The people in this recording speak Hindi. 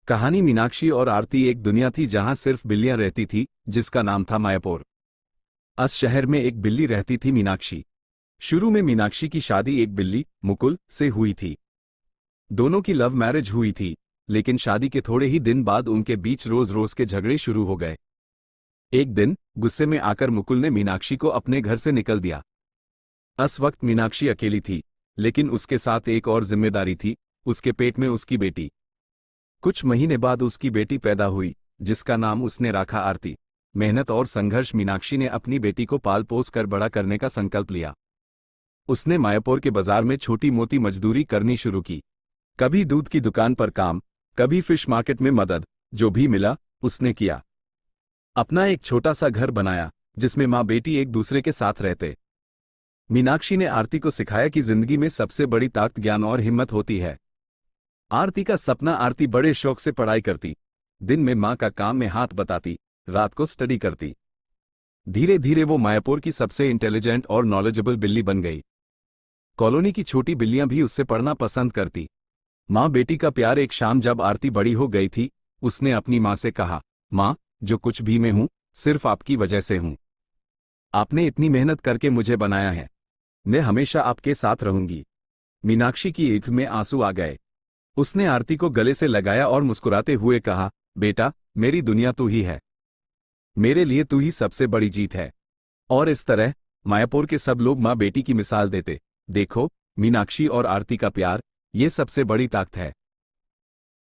कहानी मीनाक्षी और आरती। एक दुनिया थी जहां सिर्फ बिल्लियां रहती थी, जिसका नाम था मायापुर। उस शहर में एक बिल्ली रहती थी, मीनाक्षी। शुरू में मीनाक्षी की शादी एक बिल्ली मुकुल से हुई थी। दोनों की लव मैरिज हुई थी, लेकिन शादी के थोड़े ही दिन बाद उनके बीच रोज रोज के झगड़े शुरू हो गए। एक दिन गुस्से में आकर मुकुल ने मीनाक्षी को अपने घर से निकल दिया। उस वक्त मीनाक्षी अकेली थी, लेकिन उसके साथ एक और जिम्मेदारी थी, उसके पेट में उसकी बेटी। कुछ महीने बाद उसकी बेटी पैदा हुई, जिसका नाम उसने रखा आरती। मेहनत और संघर्ष मीनाक्षी ने अपनी बेटी को पाल पोस कर बड़ा करने का संकल्प लिया। उसने मायापुर के बाजार में छोटी मोटी मजदूरी करनी शुरू की। कभी दूध की दुकान पर काम, कभी फिश मार्केट में मदद, जो भी मिला उसने किया। अपना एक छोटा सा घर बनाया, जिसमें माँ बेटी एक दूसरे के साथ रहते। मीनाक्षी ने आरती को सिखाया कि जिंदगी में सबसे बड़ी ताकत ज्ञान और हिम्मत होती है। आरती का सपना। आरती बड़े शौक से पढ़ाई करती। दिन में माँ का काम में हाथ बताती, रात को स्टडी करती। धीरे धीरे वो मायापुर की सबसे इंटेलिजेंट और नॉलेजेबल बिल्ली बन गई। कॉलोनी की छोटी बिल्लियां भी उससे पढ़ना पसंद करती। माँ बेटी का प्यार। एक शाम जब आरती बड़ी हो गई थी, उसने अपनी माँ से कहा, माँ, जो कुछ भी मैं हूं, सिर्फ आपकी वजह से हूं। आपने इतनी मेहनत करके मुझे बनाया है। मैं हमेशा आपके साथ रहूंगी। मीनाक्षी की आंख में आंसू आ गए। उसने आरती को गले से लगाया और मुस्कुराते हुए कहा, बेटा, मेरी दुनिया तू ही है। मेरे लिए तू ही सबसे बड़ी जीत है। और इस तरह मायापुर के सब लोग माँ बेटी की मिसाल देते। देखो, मीनाक्षी और आरती का प्यार, ये सबसे बड़ी ताकत है।